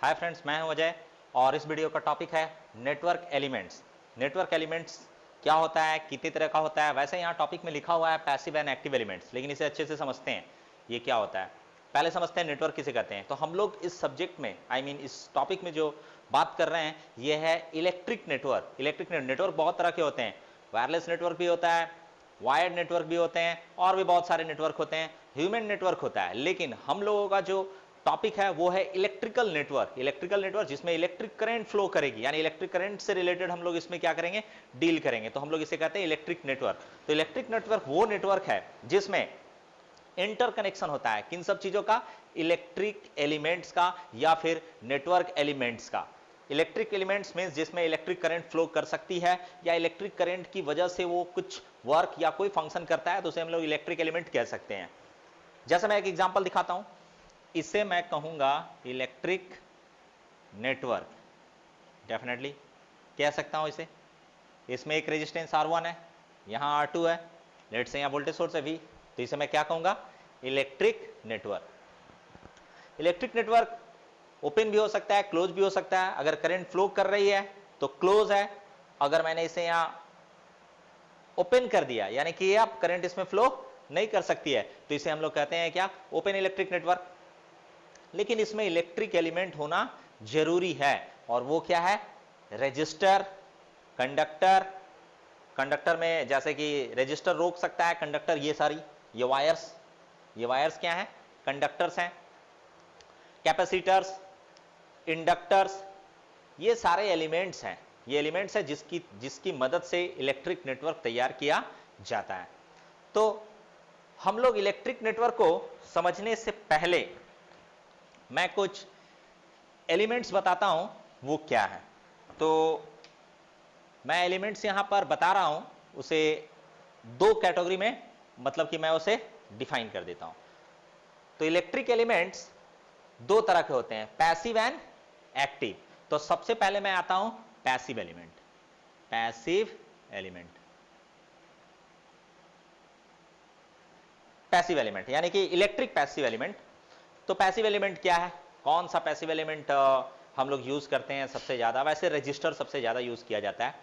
Hi friends, मैं हूं अजय और इस वीडियो का टॉपिक है नेटवर्क एलिमेंट्स। नेटवर्क एलिमेंट्स क्या होता है, कितनी तरह का होता है। वैसे यहाँ टॉपिक में लिखा हुआ है पैसिव एंड एक्टिव एलिमेंट्स, लेकिन इसे अच्छे से समझते हैं ये क्या होता है। पहले समझते हैं नेटवर्क किसे कहते हैं। तो हम लोग इस सब्जेक्ट में इस टॉपिक में जो बात कर रहे हैं ये है इलेक्ट्रिक नेटवर्क। इलेक्ट्रिक नेटवर्क बहुत तरह के होते हैं। वायरलेस नेटवर्क भी होता है, वायर्ड नेटवर्क भी होते हैं और भी बहुत सारे नेटवर्क होते हैं। ह्यूमन नेटवर्क होता है, लेकिन हम लोगों का जो टॉपिक है वो है इलेक्ट्रिकल नेटवर्क। इलेक्ट्रिकल नेटवर्क जिसमें इलेक्ट्रिक करंट फ्लो करेगी, यानी इलेक्ट्रिक करंट से रिलेटेड हम लोग इसमें क्या करेंगे, डील करेंगे। तो हम लोग इसे कहते हैं इलेक्ट्रिक नेटवर्क। तो इलेक्ट्रिक नेटवर्क वो नेटवर्क है जिसमें इंटरकनेक्शन होता है किन सब चीजों का, इलेक्ट्रिक एलिमेंट्स का या फिर नेटवर्क एलिमेंट्स का। इलेक्ट्रिक एलिमेंट्स मींस जिसमें इलेक्ट्रिक करंट फ्लो कर सकती है या इलेक्ट्रिक करंट की वजह से वो कुछ वर्क या कोई फंक्शन करता है, तो उसे हम लोग इलेक्ट्रिक एलिमेंट कह सकते हैं। जैसे मैं एक एग्जांपल दिखाता हूं, इसे मैं कहूंगा इलेक्ट्रिक नेटवर्क। डेफिनेटली कह सकता हूं इसे। इसमें एक रेजिस्टेंस R1 है, यहां R2 है, लेट से यहां वोल्टेज सोर्स है V, तो इसे मैं क्या कहूंगा, electric network. Electric network open भी हो सकता है, क्लोज भी हो सकता है। अगर करंट फ्लो कर रही है तो क्लोज है। अगर मैंने इसे यहां ओपन कर दिया, यानी कि अब करंट इसमें फ्लो नहीं कर सकती है, तो इसे हम लोग कहते हैं क्या, ओपन इलेक्ट्रिक नेटवर्क। लेकिन इसमें इलेक्ट्रिक एलिमेंट होना जरूरी है, और वो क्या है, रेजिस्टर, कंडक्टर। कंडक्टर में जैसे कि रेजिस्टर रोक सकता है, कंडक्टर ये वायर्स क्या है, कंडक्टर्स हैं। कैपेसिटर्स, इंडक्टर्स, ये सारे एलिमेंट्स हैं। ये एलिमेंट्स है जिसकी मदद से इलेक्ट्रिक नेटवर्क तैयार किया जाता है। तो हम लोग इलेक्ट्रिक नेटवर्क को समझने से पहले मैं कुछ एलिमेंट्स बताता हूं वो क्या है। तो मैं एलिमेंट्स यहां पर बता रहा हूं, उसे दो कैटेगरी में, मतलब कि मैं उसे डिफाइन कर देता हूं। तो इलेक्ट्रिक एलिमेंट्स दो तरह के होते हैं, पैसिव एंड एक्टिव। तो सबसे पहले मैं आता हूं पैसिव एलिमेंट। पैसिव एलिमेंट यानी कि इलेक्ट्रिक पैसिव एलिमेंट। तो पैसिव एलिमेंट क्या है, कौन सा पैसिव एलिमेंट हम लोग यूज करते हैं सबसे ज्यादा। वैसे रजिस्टर सबसे ज्यादा यूज किया जाता है।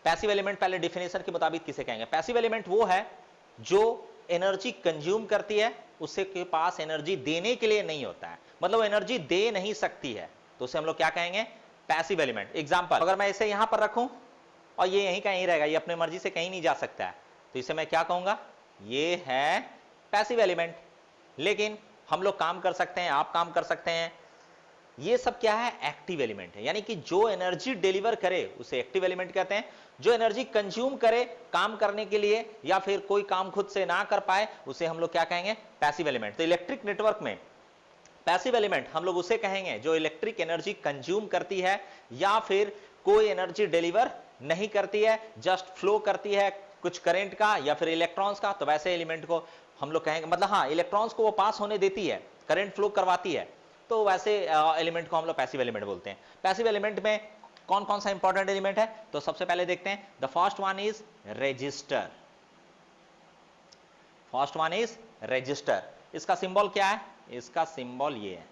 पैसिव एलिमेंट पहले डिफिनेशन के मुताबिक किसे कहेंगे, पैसिव एलिमेंट वो है जो एनर्जी कंज्यूम करती है, उसके के पास एनर्जी देने के लिए नहीं होता है, मतलब एनर्जी दे नहीं सकती है, तो उसे हम लोग क्या कहेंगे, पैसिव एलिमेंट। एग्जांपल, अगर मैं इसे यहां पर रखूं और ये यहीं कहीं रहेगा, ये अपने मर्जी से कहीं नहीं जा सकता है, तो इसे मैं क्या कहूंगा, ये है पैसिव एलिमेंट। लेकिन हम लोग काम कर सकते हैं, आप काम कर सकते हैं। ये सब क्या है, एक्टिव एलिमेंट है, यानी कि जो एनर्जी डिलीवर करे उसे एक्टिव एलिमेंट कहते हैं। जो एनर्जी कंज्यूम करे काम करने के लिए या फिर कोई काम खुद से ना कर पाए, उसे हम लोग क्या कहेंगे, पैसिव एलिमेंट। तो इलेक्ट्रिक नेटवर्क में पैसिव एलिमेंट हम लोग उसे कहेंगे जो इलेक्ट्रिक एनर्जी कंज्यूम करती है या फिर कोई एनर्जी डिलीवर नहीं करती है, जस्ट फ्लो करती है कुछ करंट का या फिर इलेक्ट्रॉन्स का। तो वैसे एलिमेंट को हम लोग कहेंगे, मतलब हाँ, इलेक्ट्रॉन्स को वो पास होने देती है, करंट फ्लो करवाती है, तो वैसे एलिमेंट को हम लोग पैसिव एलिमेंट बोलते हैं। पैसिव एलिमेंट में कौन कौन सा इंपॉर्टेंट एलिमेंट है, तो सबसे पहले देखते हैं, the first one is resistor. इसका सिंबल क्या है, इसका सिंबल ये है,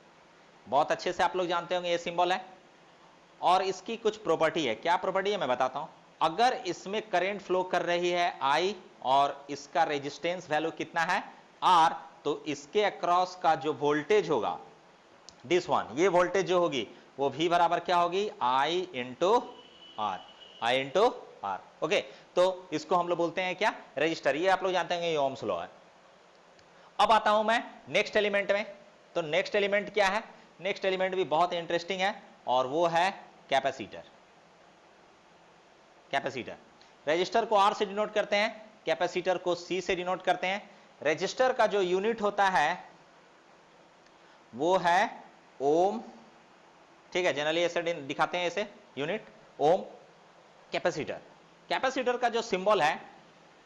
बहुत अच्छे से आप लोग जानते होंगे, ये सिंबल है। और इसकी कुछ प्रॉपर्टी है, क्या प्रॉपर्टी है मैं बताता हूं। अगर इसमें करंट फ्लो कर रही है I और इसका रेजिस्टेंस वैल्यू कितना है R, तो इसके अक्रॉस का जो वोल्टेज होगा, दिस वन, ये वोल्टेज जो होगी वो V बराबर क्या होगी, I इंटू R। ओके, तो इसको हम लोग बोलते हैं क्या, रेजिस्टर। ये आप लोग जानते हैं, ये ओम्स लॉ है। अब आता हूं मैं नेक्स्ट एलिमेंट में। तो नेक्स्ट एलिमेंट क्या है, नेक्स्ट एलिमेंट भी बहुत इंटरेस्टिंग है और वो है कैपेसिटर। रेजिस्टर को R से डिनोट करते हैं, कैपेसिटर को C से डिनोट करते हैं। रेजिस्टर का जो यूनिट होता है वो है ओम, ठीक है, जनरली ऐसे दिखाते हैं, ऐसे यूनिट ओम। कैपेसिटर का जो सिंबल है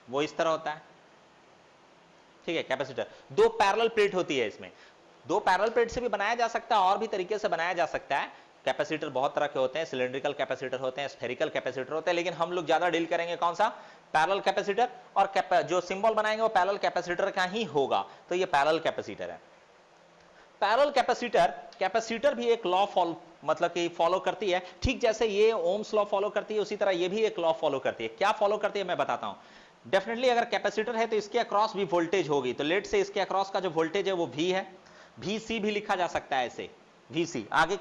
वो इस तरह होता है, ठीक है। कैपेसिटर दो पैरेलल प्लेट होती है, इसमें दो पैरेलल प्लेट से भी बनाया जा सकता है और भी तरीके से बनाया जा सकता है। कैपेसिटर बहुत तरह के होते हैं, सिलेंड्रिकल कैपेसिटर होते हैं, स्फेरिकल कैपेसिटर होते हैं, लेकिन हम लोग ज्यादा डील करेंगे कौन सा, पैरेलल कैपेसिटर। और जो सिंबल बनाएंगे वो पैरेलल कैपेसिटर का ही होगा, तो ये पैरेलल कैपेसिटर है। पैरेलल कैपेसिटर भी एक लॉ मतलब कि फॉलो करती है, ठीक जैसे ये ओम्स लॉ फॉलो करती है उसी तरह ये भी एक लॉ फॉलो करती है। क्या फॉलो करती है मैं बताता हूं। डेफिनेटली अगर कैपेसिटर है तो इसके अक्रॉस भी वोल्टेज होगी, तो लेट से इसके अक्रॉस का जो वोल्टेज है वो V है, VC भी लिखा जा सकता है ऐसे, VC। आगे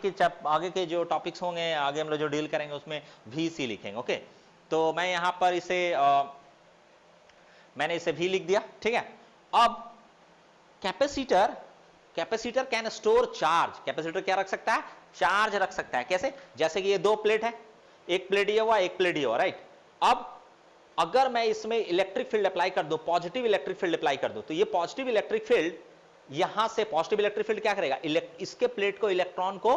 के जो टॉपिक्स होंगे, आगे हम लोग जो डील करेंगे उसमें VC लिखेंगे। ओके, तो मैं यहां पर इसे मैंने इसे V लिख दिया, ठीक है। अब capacitor can store charge. Capacitor क्या रख सकता है? चार्ज रख सकता है। कैसे? जैसे कि ये दो प्लेट है, एक प्लेट ये हुआ, एक प्लेट ये हुआ, राइट। अब अगर मैं इसमें इलेक्ट्रिक फील्ड अप्लाई कर दूं, पॉजिटिव इलेक्ट्रिक फील्ड अप्लाई कर दूं, तो ये पॉजिटिव इलेक्ट्रिक फील्ड यहां से, पॉजिटिव इलेक्ट्रिक फील्ड क्या करेगा? इसके प्लेट को, इलेक्ट्रॉन को,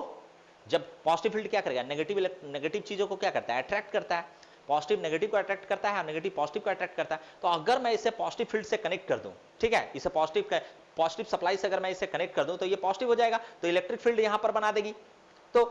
जब पॉजिटिव फील्ड क्या करेगा? नेगेटिव चीजों को क्या करता है? अट्रैक्ट करता है। पॉजिटिव नेगेटिव को अट्रैक्ट करता है, नेगेटिव पॉजिटिव को अट्रैक्ट करता है। तो अगर मैं इसे पॉजिटिव फील्ड से कनेक्ट कर दूं, ठीक है, इसे पॉजिटिव सप्लाई से अगर मैं इसे कनेक्ट कर दूं तो ये पॉजिटिव हो जाएगा, तो इलेक्ट्रिक फील्ड यहां पर बना देगी। तो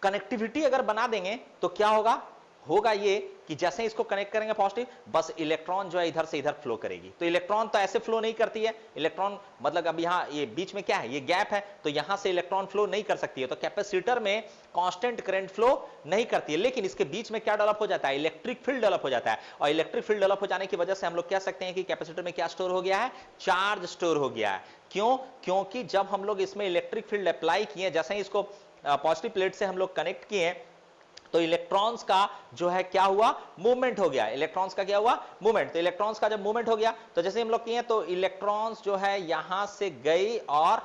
कनेक्टिविटी अगर बना देंगे तो क्या होगा ये कि जैसे इसको कनेक्ट करेंगे पॉजिटिव, बस इलेक्ट्रॉन जो है इधर से इधर फ्लो करेगी। तो इलेक्ट्रॉन तो ऐसे फ्लो नहीं करती है, इलेक्ट्रॉन मतलब अब यहां ये बीच में क्या है? ये गैप है, तो यहां से इलेक्ट्रॉन फ्लो नहीं कर सकती है। तो कैपेसिटर में कांस्टेंट करंट फ्लो नहीं करती है, लेकिन इसके बीच में क्या डेवलप हो जाता है? इलेक्ट्रिक फील्ड डेवलप हो जाता है। और इलेक्ट्रिक फील्ड डेवलप हो जाने की वजह से हम लोग कह सकते हैं कि कैपेसिटर में क्या स्टोर हो गया है? चार्ज स्टोर हो गया है। क्यों? क्योंकि जब हम लोग इसमें इलेक्ट्रिक फील्ड अप्लाई किए, जैसे ही इसको पॉजिटिव प्लेट से हम लोग कनेक्ट किए, तो इलेक्ट्रॉन्स का जो है क्या हुआ? मूवमेंट हो गया। इलेक्ट्रॉन्स का क्या हुआ? मूवमेंट। तो इलेक्ट्रॉन्स का जब मूवमेंट हो गया, तो जैसे हम लोग किए तो इलेक्ट्रॉन्स जो है यहां से गई और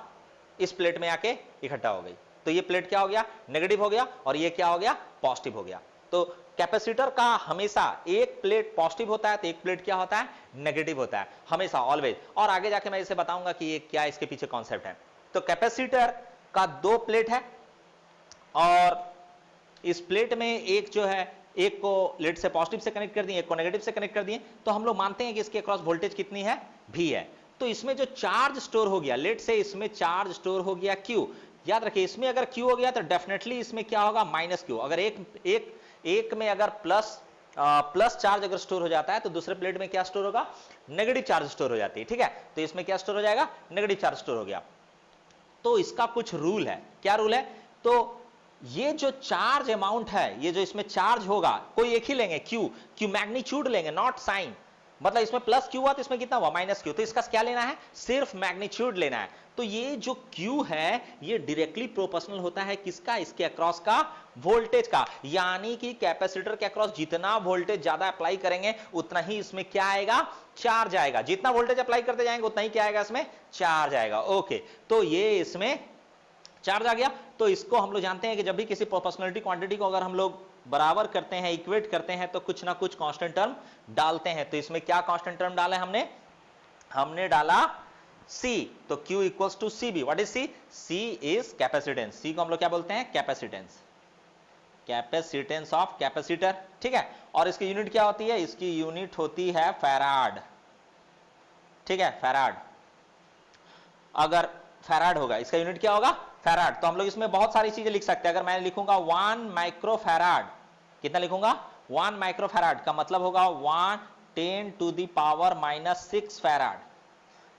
इस प्लेट में आके इकट्ठा हो गई। तो ये प्लेट क्या हो गया? नेगेटिव हो गया, और ये क्या हो गया? पॉजिटिव हो गया। तो कैपेसिटर का हमेशा एक प्लेट पॉजिटिव होता है तो एक प्लेट क्या होता है? नेगेटिव होता है, हमेशा, ऑलवेज। और आगे जाके मैं इसे बताऊंगा कि ये क्या इसके पीछे कॉन्सेप्ट है। तो कैपेसिटर का दो प्लेट है, और इस प्लेट में एक जो है, एक को लेट से पॉजिटिव से कनेक्ट कर दिए, एक को नेगेटिव से कनेक्ट कर दिए, तो हम लोग मानते हैं कि इसके अक्रॉस वोल्टेज कितनी है? V है। तो इसमें जो चार्ज स्टोर हो गया, लेट से इसमें चार्ज स्टोर हो गया Q। याद रखिए, इसमें अगर Q हो गया तो डेफिनेटली इसमें क्या होगा? -Q। अगर एक में अगर प्लस चार्ज अगर स्टोर हो जाता है तो दूसरे प्लेट में क्या स्टोर होगा? नेगेटिव चार्ज स्टोर हो जाती है, ठीक है। तो इसमें क्या स्टोर हो जाएगा? नेगेटिव चार्ज स्टोर हो गया। तो इसका कुछ रूल है। क्या रूल है? तो ये जो चार्ज अमाउंट है, ये जो इसमें चार्ज होगा, कोई एक ही लेंगे, Q मैग्नीट्यूड लेंगे, नॉट साइन। मतलब इसमें +Q हुआ तो इसमें कितना हुआ? -Q। तो इसका क्या लेना है? सिर्फ मैग्नीट्यूड लेना है। तो ये जो Q है ये डायरेक्टली प्रोपोर्शनल होता है किसका? इसके अक्रॉस का वोल्टेज का। यानी कि कैपेसिटर के अक्रॉस जितना वोल्टेज ज्यादा अप्लाई करेंगे उतना ही इसमें क्या आएगा? चार्ज आएगा। जितना वोल्टेज अप्लाई करते जाएंगे उतना ही क्या आएगा? इसमें चार्ज आएगा। ओके, तो ये इसमें चार्ज आ गया। तो इसको हम लोग जानते हैं कि जब भी किसी प्रोपोर्शनलिटी क्वांटिटी को अगर हम लोग बराबर करते हैं, इक्वेट करते हैं, तो कुछ ना कुछ कांस्टेंट टर्म डालते हैं। तो इसमें क्या कांस्टेंट टर्म डाला है? हमने डाला C। तो Q equals to CB। What is C? C is capacitance. C को हम लोग क्या बोलते हैं? कैपेसिटेंस। कैपेसिटेंस ऑफ कैपेसिटर, ठीक है। और इसकी यूनिट क्या होती है? इसकी यूनिट होती है फैराड, ठीक है, फैराड। अगर फैराड होगा, इसका यूनिट क्या होगा? फैराड। तो हम लोग इसमें बहुत सारी चीजें लिख सकते हैं। अगर मैं लिखूंगा 1 माइक्रोफैराड, कितना लिखूंगा? 1 माइक्रोफैराड का मतलब होगा 1 × 10⁻⁻⁶ फैराड।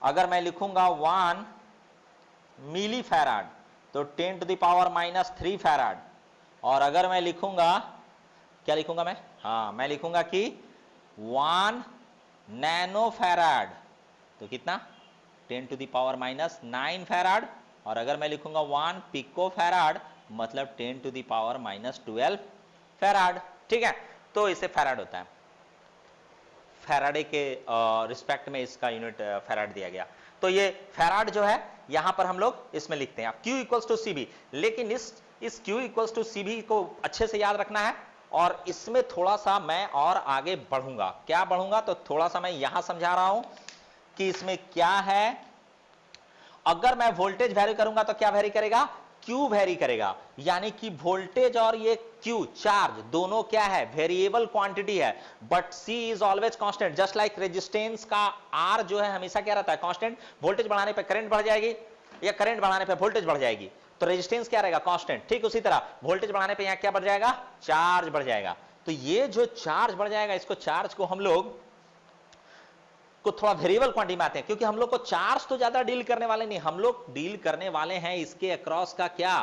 अगर मैं लिखूंगा 1 मिलीफैराड तो 10⁻⁻³ फैराड। और अगर मैं लिखूंगा, क्या लिखूंगा मैं? हाँ, मैं लिखूंगा कि 1 नैनोफैराड तो कितना? 10⁻⁹ फैराड। और अगर मैं लिखूंगा 1 पिकोफैराड मतलब 10⁻⁻12 फैराड, ठीक है। तो इसे फैराड होता है। फैराडे के रिस्पेक्ट में इसका यूनिट फैराड दिया गया। तो ये फैराड जो है यहां पर हम लोग इसमें लिखते हैं। अब Q इक्वल्स टू CB, लेकिन इस Q इक्वल्स टू CB को अच्छे से याद रखना है। और इसमें थोड़ा सा मैं और आगे बढ़ूंगा। क्या बढ़ूंगा? तो थोड़ा सा मैं यहां समझा रहा हूं कि इसमें क्या है। अगर मैं वोल्टेज वेरी करूंगा तो क्या वेरी करेगा? Q वेरी करेगा। यानी कि वोल्टेज और ये Q चार्ज दोनों क्या है? वेरिएबल क्वांटिटी है। But C is always constant. Just like resistance का R जो है हमेशा क्या रहता है? कांस्टेंट। वोल्टेज बढ़ाने पे करंट बढ़ जाएगी या करंट बढ़ाने पे वोल्टेज बढ़ जाएगी, तो रेजिस्टेंस क्या रहेगा? कांस्टेंट। ठीक उसी तरह वोल्टेज बढ़ाने पे यहां क्या बढ़ जाएगा? चार्ज बढ़ जाएगा। तो ये जो चार्ज बढ़ जाएगा, इसको चार्ज को हम लोग को थोड़ा वेरिएबल क्वांटिटी में आते हैं, क्योंकि हम लोग को चार्ज तो ज्यादा डील करने वाले नहीं, हम लोग डील करने वाले हैं इसके अक्रॉस का क्या?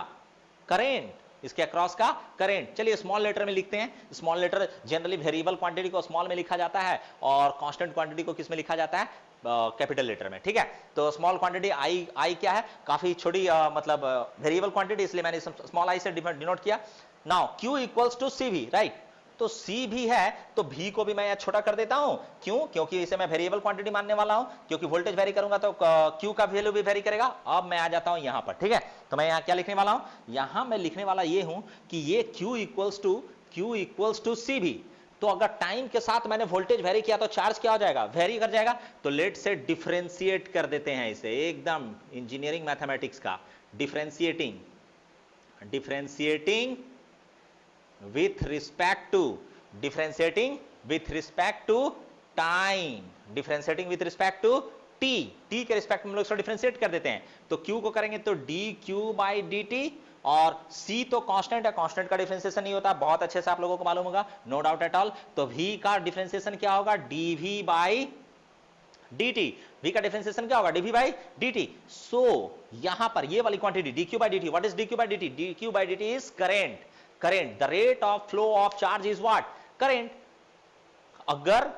करेंट। इसके अक्रॉस का करंट। चलिए स्मॉल लेटर में लिखते हैं। Small letter generally variable quantity को स्मॉल में लिखा जाता है और कांस्टेंट क्वांटिटी को किस में लिखा जाता है, कैपिटल लेटर में। ठीक है, तो स्मॉल क्वांटिटी आई क्या है, काफी छोटी मतलब वेरिएबल क्वांटिटी, इसलिए मैंने स्मॉल आई से डिनोट किया। Now Q equals to CV, right. तो C भी है तो V को भी मैं यहाँ छोटा कर देता हूं। क्यों? क्योंकि इसे मैं वेरिएबल क्वांटिटी मानने वाला हूं, क्योंकि वोल्टेज वेरी करूंगा तो Q का वैल्यू भी वेरी करेगा। अब मैं आ जाता हूं यहां पर। ठीक है, तो मैं यहाँ क्या लिखने वाला हूं, यहां मैं लिखने वाला ये हूं कि ये Q इक्वल्स टू CV। तो अगर टाइम के साथ मैंने वोल्टेज वेरी किया तो चार्ज क्या हो जाएगा, वेरी कर जाएगा। तो लेट से डिफरेंशिएट कर देते हैं इसे, एकदम इंजीनियरिंग मैथमेटिक्स का differentiating with respect to differentiating with respect to time, differentiating with respect to t के रिस्पेक्ट में हम लोग इसको डिफरेंशिएट कर देते हैं। तो q को करेंगे तो dq by dt, और c तो कांस्टेंट है, कांस्टेंट का डिफरेंशिएशन नहीं होता, बहुत अच्छे से आप लोगों को मालूम होगा, नो डाउट एट ऑल। तो v का डिफरेंशिएशन क्या होगा, dv by dt। v का डिफरेंशिएशन क्या होगा, dv by dt। सो यहां पर ये वाली quantity dq by dt, what is dq by dt, dq by dt is current. Current, the rate of flow of charge is what, current. अगर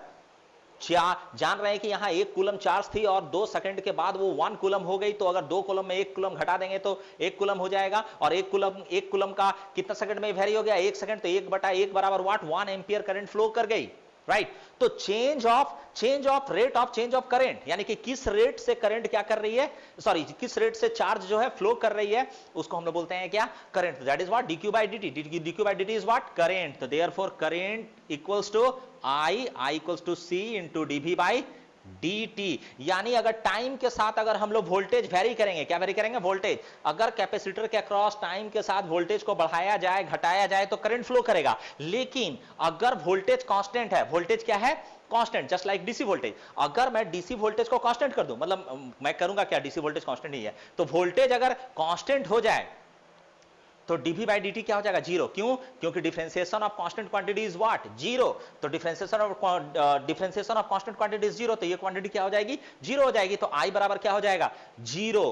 जान रहे हैं कि यहां 1 कूलम चार्ज थी और 2 सेकंड के बाद वो 1 कूलम हो गई, तो अगर 2 कूलम में 1 कूलम घटा देंगे तो 1 कूलम हो जाएगा। और 1 कूलम का कितना सेकंड में वेरी हो गया, 1 सेकंड, तो 1/1 बराबर व्हाट, 1 एम्पियर करंट फ्लो कर गई, राइट। तो change of rate of change of current, यानी कि किस रेट से करंट क्या कर रही है, सॉरी किस रेट से चार्ज जो है फ्लो कर रही है, उसको हम लोग बोलते हैं क्या, current. That is what, dq by dt, dq by dt is what, current. तो therefore current equals to I equals to C into dv by dt। यानी अगर टाइम के साथ अगर हम लोग वोल्टेज वेरी करेंगे, क्या वेरी करेंगे, वोल्टेज, अगर कैपेसिटर के अक्रॉस टाइम के साथ वोल्टेज को बढ़ाया जाए घटाया जाए तो करंट फ्लो करेगा। लेकिन अगर वोल्टेज कांस्टेंट है, वोल्टेज क्या है, constant, just like DC voltage. अगर मैं डीसी वोल्टेज को कांस्टेंट कर दूं, मतलब मैं करूंगा क्या, डीसी वोल्टेज कांस्टेंट ही है, तो वोल्टेज अगर कांस्टेंट हो जाए तो dv by dt क्या हो जाएगा, जीरो। क्यों? क्योंकि differentiation of constant quantity is what, zero. तो differentiation of constant quantity is zero, तो ये क्वांटिटी क्या हो जाएगी, जीरो हो जाएगी। तो I बराबर क्या हो जाएगा, जीरो।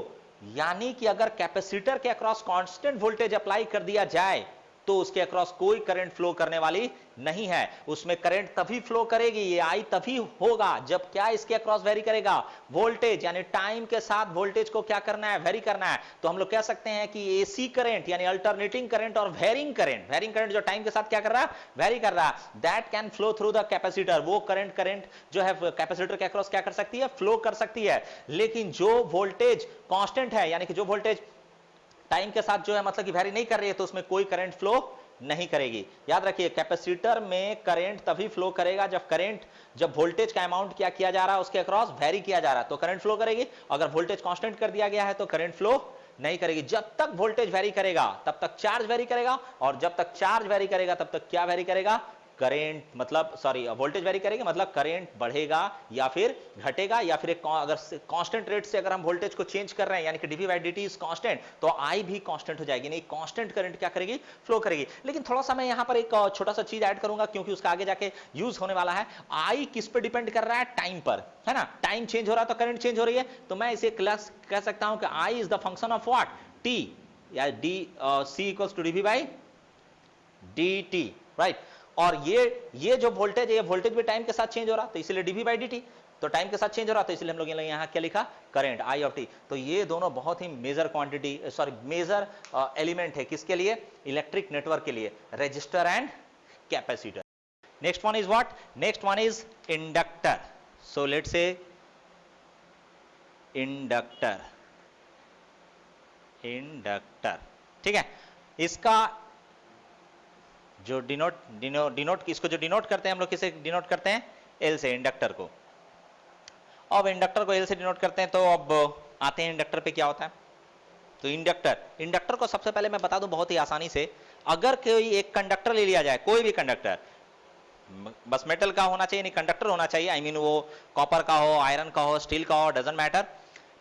यानी कि अगर कैपेसिटर के अक्रॉस कांस्टेंट वोल्टेज अप्लाई कर दिया जाए तो उसके अक्रॉस कोई करंट फ्लो करने वाली नहीं है, उसमें करंट तभी फ्लो करेगी, ये आई तभी होगा जब क्या इसके अक्रॉस वेरी करेगा, वोल्टेज। यानी टाइम के साथ वोल्टेज को क्या करना है, वेरी करना है। तो हम लोग कह सकते हैं कि एसी करंट यानी अल्टरनेटिंग करंट और वेरिंग करंट जो टाइम के साथ क्या कर रहा है, वेरी कर रहा है, that can flow through the capacitor. वो करंट जो है कैपेसिटर के अक्रॉस क्या कर सकती है, फ्लो कर सकती है। लेकिन जो वोल्टेज कांस्टेंट है, यानी कि जो वोल्टेज टाइम के साथ जो है मतलब कि वेरी नहीं कर रही है, तो उसमें कोई करंट फ्लो नहीं करेगी। याद रखिए, कैपेसिटर में करंट तभी फ्लो करेगा जब वोल्टेज का अमाउंट क्या किया जा रहा है, उसके अक्रॉस वेरी किया जा रहा है, तो करंट फ्लो करेगी। अगर वोल्टेज कांस्टेंट कर दिया गया है तो करंट फ्लो नहीं करेगी। जब तक वोल्टेज वेरी करेगा तब तक चार्ज वेरी करेगा, और जब तक चार्ज वेरी करेगा तब तक क्या वेरी करेगा, करंट, मतलब सॉरी वोल्टेज वेरी करेगी, मतलब करंट बढ़ेगा या फिर घटेगा, या फिर अगर कांस्टेंट रेट से अगर हम वोल्टेज को चेंज कर रहे हैं, यानी कि dv by dt is constant, तो I भी कांस्टेंट हो जाएगी, नहीं कांस्टेंट करंट क्या करेगी, फ्लो करेगी। लेकिन थोड़ा सा मैं यहां पर एक छोटा सा चीज ऐड करूंगा, क्योंकि उसका आगे जाके यूज होने वाला है। I किस पे डिपेंड कर रहा है, टाइम पर, है ना। टाइम चेंज हो रहा है तो करंट चेंज हो रही है, तो मैं इसे क्लास कह सकता हूं कि I is the function of what, t, या C equals to dv by dt, right. और ये जो वोल्टेज है, ये वोल्टेज भी टाइम के साथ चेंज हो रहा, तो इसलिए dv by dt, तो टाइम के साथ चेंज हो रहा, तो इसलिए हम लोग यहां क्या लिखा, करंट I ऑफ t। तो ये दोनों बहुत ही major quantity, sorry major element है, किसके लिए, इलेक्ट्रिक नेटवर्क के लिए, resistor and capacitor. Next one is what, next one is inductor. So let's say inductor, ठीक है। इसका जो डिनोट इसको जो डिनोट करते हैं हम लोग, किसे डिनोट करते हैं, एल से, इंडक्टर को। अब इंडक्टर को एल से डिनोट करते हैं, तो अब आते हैं इंडक्टर पे क्या होता है। तो इंडक्टर को सबसे पहले मैं बता दूं बहुत ही आसानी से, अगर कोई एक कंडक्टर ले लिया जाए, कोई भी कंडक्टर, बस मेटल का होना चाहिए, नहीं कंडक्टर होना चाहिए, आई मीन वो कॉपर का हो, आयरन का हो, स्टील का हो, डजंट मैटर,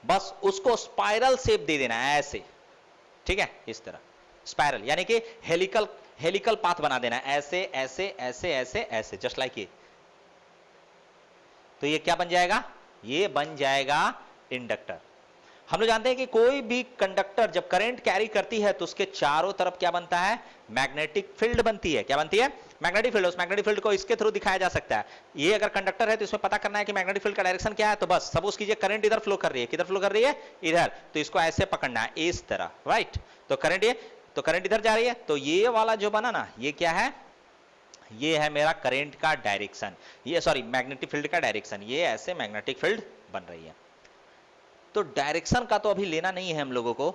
बस उसको स्पाइरल शेप दे देना है ऐसे, ठीक है, इस तरह स्पाइरल, यानी कि हेलिकल पाथ बना देना, ऐसे ऐसे ऐसे ऐसे ऐसे, जस्ट लाइक ये। तो ये क्या बन जाएगा, ये बन जाएगा इंडक्टर। हम लोग जानते हैं कि कोई भी कंडक्टर जब करंट कैरी करती है तो उसके चारों तरफ क्या बनता है, मैग्नेटिक फील्ड बनती है। क्या बनती है, मैग्नेटिक फील्ड। उस मैग्नेटिक फील्ड को इसके थ्रू दिखाया जा सकता है। ये अगर कंडक्टर है तो इसमें पता करना है कि मैग्नेटिक फील्ड का डायरेक्शन क्या है। तो बस सपोज कीजिए करंट इधर फ्लो कर रही है, किधर फ्लो कर रही है, इधर, तो इसको ऐसे पकड़ना है इस तरह, राइट। तो करंट इधर जा रही है, तो ये वाला जो बना ना, ये क्या है, ये है मेरा करंट का डायरेक्शन, ये सॉरी मैग्नेटिक फील्ड का डायरेक्शन, ये ऐसे मैग्नेटिक फील्ड बन रही है। तो डायरेक्शन का तो अभी लेना नहीं है हम लोगों को,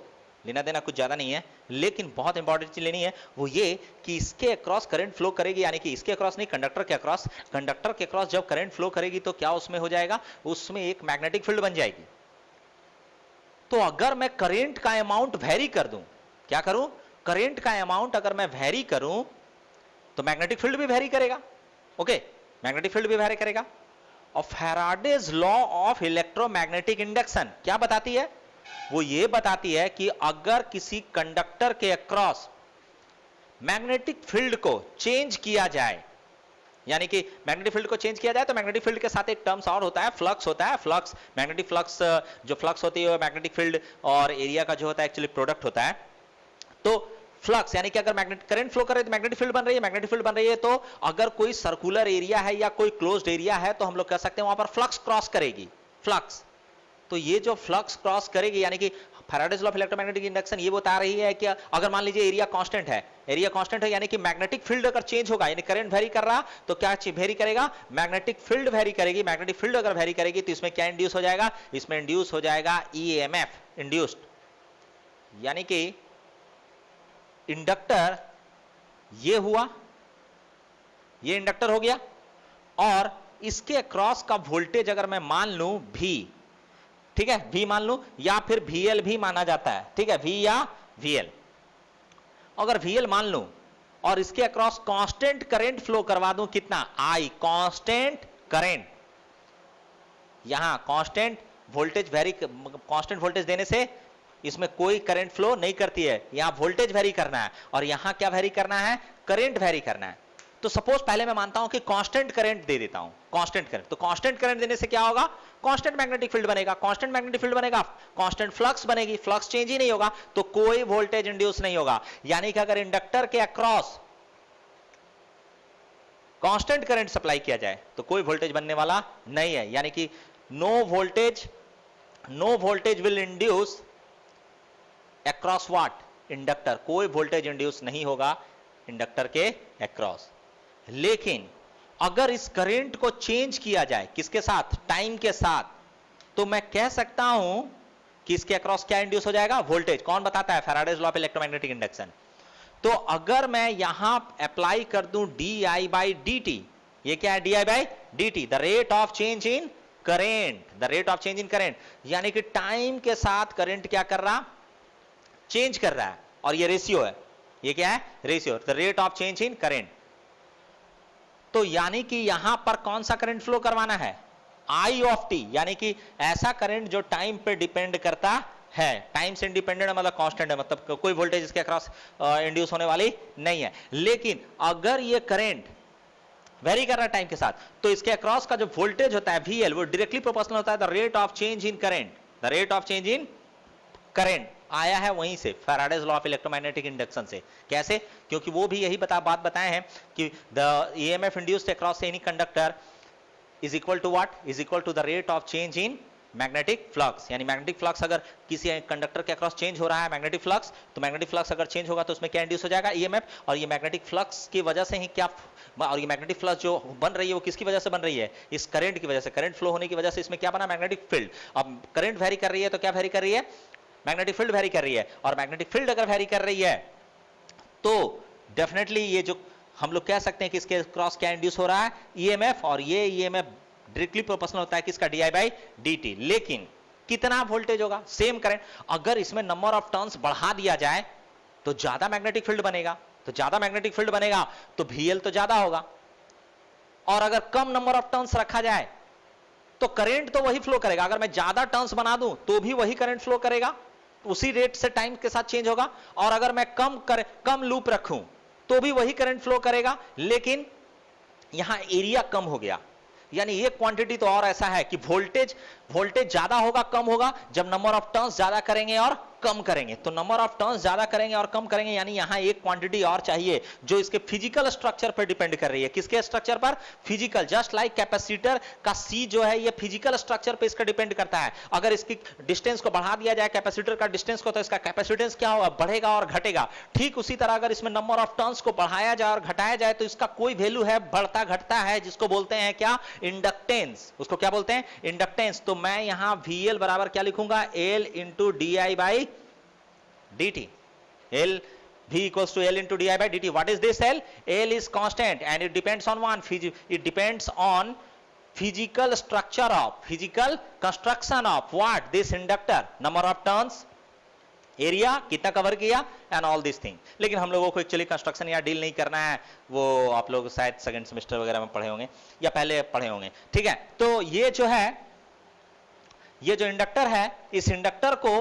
लेना देना कुछ ज्यादा नहीं है, लेकिन बहुत इंपॉर्टेंट चीज लेनी है वो ये कि इसके अक्रॉस करंट फ्लो करेगी, यानी कि इसके अक्रॉस नहीं, कंडक्टर के अक्रॉस, कंडक्टर के अक्रॉस जब करंट फ्लो करेगी तो क्या उसमें हो जाएगा, उसमें एक मैग्नेटिक फील्ड बन जाएगी। तो अगर मैं करंट का अमाउंट वेरी कर दूं, क्या करूं, करंट का अमाउंट अगर मैं वेरी करूं तो मैग्नेटिक फील्ड भी वेरी करेगा। ओके, मैग्नेटिक फील्ड भी वेरी करेगा। और Faraday's law of electromagnetic induction क्या बताती है, वो ये बताती है कि अगर किसी कंडक्टर के अक्रॉस मैग्नेटिक फील्ड को चेंज किया जाए, यानी कि मैग्नेटिक फील्ड को चेंज किया जाए, तो मैग्नेटिक फील्ड के साथ एक टर्म्स और होता है, फ्लक्स होता है। फ्लक्स, मैग्नेटिक फ्लक्स, जो फ्लक्स होती है मैग्नेटिक फील्ड और एरिया का जो होता है एक्चुअली प्रोडक्ट होता है। तो फ्लक्स यानी कि अगर मैग्नेटिक करंट फ्लो कर रही है तो मैग्नेटिक फील्ड बन रही है, मैग्नेटिक फील्ड बन रही है, तो अगर कोई सर्कुलर एरिया है या कोई क्लोज्ड एरिया है तो हम लोग कह सकते हैं वहां पर फ्लक्स क्रॉस करेगी, फ्लक्स। तो ये जो फ्लक्स क्रॉस करेगी, यानी कि Faraday's law of electromagnetic induction ये बता रही है कि अगर मान लीजिए एरिया कांस्टेंट है, एरिया कांस्टेंट है, यानी कि मैग्नेटिक फील्ड अगर चेंज होगा, यानी करंट वेरी कर रहा तो क्या वेरी करेगा, मैग्नेटिक फील्ड वेरी करेगी। मैग्नेटिक फील्ड अगर वेरी करेगी तो इसमें क्या इंड्यूस हो जाएगा, इसमें इंड्यूस हो जाएगा ईएमएफ, इंड्यूस्ड, यानी कि इंडक्टर ये हुआ, ये इंडक्टर हो गया, और इसके अक्रॉस का वोल्टेज अगर मैं मान लूं V, ठीक है, V मान लूं, या फिर VL भी माना जाता है, ठीक है, V या VL। अगर VL मान लूं और इसके अक्रॉस कांस्टेंट करंट फ्लो करवा दूं, कितना I, कांस्टेंट करंट, यहां constant voltage very, constant voltage देने से इसमें कोई करंट फ्लो नहीं करती है, यहां वोल्टेज वेरी करना है, और यहां क्या वेरी करना है, करंट वेरी करना है। तो सपोज पहले मैं मानता हूं कि कांस्टेंट करंट दे देता हूं, कांस्टेंट करंट, तो कांस्टेंट करंट देने से क्या होगा, कांस्टेंट मैग्नेटिक फील्ड बनेगा, कांस्टेंट मैग्नेटिक फील्ड बनेगा, कांस्टेंट फ्लक्स बनेगी, फ्लक्स चेंज ही नहीं होगा, तो कोई वोल्टेज इंड्यूस नहीं होगा। यानी कि अगर इंडक्टर के अक्रॉस कांस्टेंट करंट सप्लाई किया जाए तो कोई वोल्टेज बनने वाला नहीं है, यानी कि no voltage will induce across what, inductor, कोई वोल्टेज इंड्यूस नहीं होगा इंडक्टर के अक्रॉस। लेकिन अगर इस करंट को चेंज किया जाए, किसके साथ, टाइम के साथ, तो मैं कह सकता हूं कि इसके अक्रॉस क्या इंड्यूस हो जाएगा, वोल्टेज। कौन बताता है, Faraday's law of electromagnetic induction. तो अगर मैं यहां अप्लाई कर दूं di बाई dt, ये क्या है, di by dt, the rate of change in current, the rate of change in current, यानी कि टाइम के साथ करंट क्या कर रहा, चेंज कर रहा है, और ये रेशियो है, ये क्या है, ratio, the rate of change in current. तो यानी कि यहां पर कौन सा करंट फ्लो करवाना है, I ऑफ t, यानी कि ऐसा करंट जो टाइम पे डिपेंड करता है, टाइम से इंडिपेंडेंट मतलब कांस्टेंट है, मतलब कोई वोल्टेज इसके अक्रॉस इंड्यूस होने वाली नहीं है। लेकिन अगर ये करंट वेरी कर रहा है टाइम के साथ, तो इसके अक्रॉस का जो वोल्टेज होता है VL, वो डायरेक्टली प्रोपोर्शनल होता है the rate of change in current, the rate of change in current. आया है वहीं से, Faraday's law of electromagnetic induction से। कैसे, क्योंकि वो भी यही बात बताए हैं कि the EMF induced across any conductor is equal to what, is equal to the rate of change in magnetic flux. यानी मैग्नेटिक फ्लक्स अगर किसी कंडक्टर के अक्रॉस चेंज हो रहा है मैग्नेटिक फ्लक्स, तो मैग्नेटिक फ्लक्स अगर चेंज होगा तो उसमें क्या इंड्यूस हो जाएगा, ईएमएफ। और ये मैग्नेटिक फ्लक्स की वजह से ही क्या, और ये मैग्नेटिक फ्लक्स जो बन रही है वो किसकी वजह से बन रही है, इस करंट की वजह से, करंट फ्लो होने की वजह से इसमें क्या बना, मैग्नेटिक फील्ड। अब करंट वेरी कर रही है तो क्या वेरी कर रही है, मैग्नेटिक फील्ड वेरी कर रही है, और मैग्नेटिक फील्ड अगर वेरी कर रही है तो डेफिनेटली ये जो हम लोग कह सकते हैं कि इसके क्रॉस क्या इंड्यूस हो रहा है, ईएमएफ, और ये ईएमएफ डायरेक्टली प्रोपोर्शनल होता है किसका, D I by D T. लेकिन कितना वोल्टेज होगा, सेम करंट। अगर इसमें नंबर ऑफ टर्न्स बढ़ा दिया जाए तो ज्यादा मैग्नेटिक फील्ड बनेगा, तो ज्यादा मैग्नेटिक फील्ड बनेगा तो VL तो ज्यादा होगा, और अगर कम नंबर ऑफ टर्न्स रखा जाए तो करंट तो वही फ्लो करेगा। अगर मैं ज्यादा टर्न्स बना दूं तो भी वही करंट फ्लो करेगा, उसी रेट से टाइम के साथ चेंज होगा, और अगर मैं कम लूप रखूं तो भी वही करंट फ्लो करेगा, लेकिन यहां एरिया कम हो गया। यानी ये क्वांटिटी तो और ऐसा है कि वोल्टेज ज्यादा होगा कम होगा जब नंबर ऑफ टर्न्स ज्यादा करेंगे और कम करेंगे। तो नंबर ऑफ टर्न्स ज्यादा करेंगे और कम करेंगे, यानी यहां एक क्वांटिटी और चाहिए जो इसके फिजिकल स्ट्रक्चर पर डिपेंड कर रही है। किसके स्ट्रक्चर पर? फिजिकल। जस्ट लाइक कैपेसिटर का सी जो है ये फिजिकल स्ट्रक्चर पे इसका डिपेंड करता है। अगर इसकी डिस्टेंस को बढ़ा दिया जाए कैपेसिटर का डिस्टेंस को, तो इसका कैपेसिटेंस क्या होगा? बढ़ेगा और घटेगा। ठीक उसी तरह अगर इसमें नंबर ऑफ टर्न्स को बढ़ाया जाए और घटाया जाए तो इसका कोई वैल्यू है, बढ़ता घटता है, जिसको बोलते हैं क्या? इंडक्टेंस। उसको क्या बोलते हैं? इंडक्टेंस। तो मैं यहां VL बराबर क्या लिखूंगा? L into DI by dt. L V equals to L into DI by dt. What is this L? L is constant and it depends on one. It depends on physical structure of, physical construction of what? This inductor. Number of turns, area कितना cover किया, and all this thing. लेकिन हम लोगों को actually construction या deal नहीं करना है, वो आप लोग शायद सेकंड सेमेस्टर वगैरह में पढ़े होंगे या पहले पढ़े होंगे। ठीक है, तो ये जो है, ये जो इंडक्टर है, इस इंडक्टर को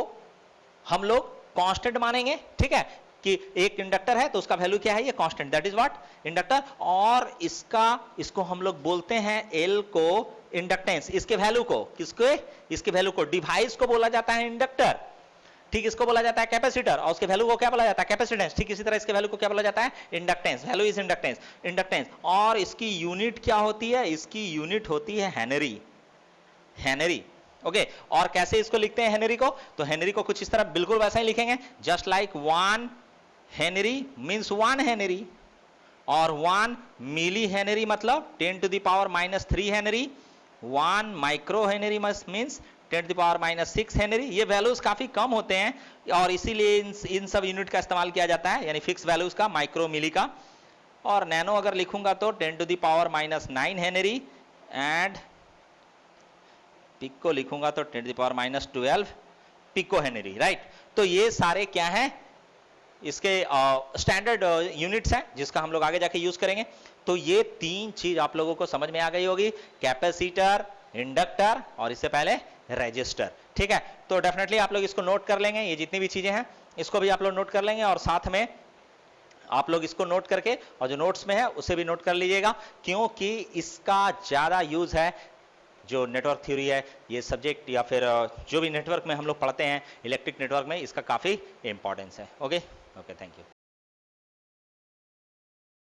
हम लोग कांस्टेंट मानेंगे। ठीक है, कि एक इंडक्टर है तो उसका वैल्यू क्या है? ये constant, that is what? Inductor. और इसको हम लोग बोलते हैं एल को इंडक्टेंस। इसके वैल्यू को, किसके? इसके वैल्यू को, डिवाइस को बोला जाता है इंडक्टर। ठीक, इसको बोला जाता है कैपेसिटर, और उसके वैल्यू को क्या बोला जाता है? कैपेसिटेंस। ठीक इसी तरह इसके वैल्यू को क्या बोला जाता है? Inductance. Value is inductance, inductance. और इसकी यूनिट क्या होती है? इसकी यूनिट होती है हेनरी, हेनरी। ओके, और कैसे इसको लिखते हैं हेनरी को? तो हेनरी को कुछ इस तरह बिल्कुल वैसा ही लिखेंगे, just like 1 henry means 1 henry, और 1 मिली हेनरी मतलब 10 to the power -3 henry, 1 microhenry means 10 to the power -6 henry. ये वैल्यूज काफी कम होते हैं और इसीलिए इन सब यूनिट का इस्तेमाल किया जाता है, यानी फिक्स वैल्यूज का, माइक्रो, मिली का। और नैनो अगर लिखूंगा तो 10 to the power -9 henry, and pico लिखूंगा तो 10 to the power -12 pico henry, right. तो ये सारे क्या हैं? इसके स्टैंडर्ड यूनिट्स हैं जिसका हम लोग आगे जाके यूज करेंगे। तो ये तीन चीज आप लोगों को समझ में आ गई होगी, कैपेसिटर, इंडक्टर और इससे पहले रेजिस्टर। ठीक है, तो डेफिनेटली आप लोग इसको नोट कर लेंगे, ये जितनी भी चीजें हैं इसको भी आप लोग नोट कर लेंगे, और साथ में आप लोग इसको नोट करके और जो नोट्स में है उसे भी नोट कर लीजिएगा, क्योंकि इसका ज्यादा यूज है। जो नेटवर्क थ्योरी है, ये सब्जेक्ट या फिर जो भी नेटवर्क में हम लोग पढ़ते हैं, इलेक्ट्रिक नेटवर्क में, इसका काफी इंपॉर्टेंस है। Okay, thank you.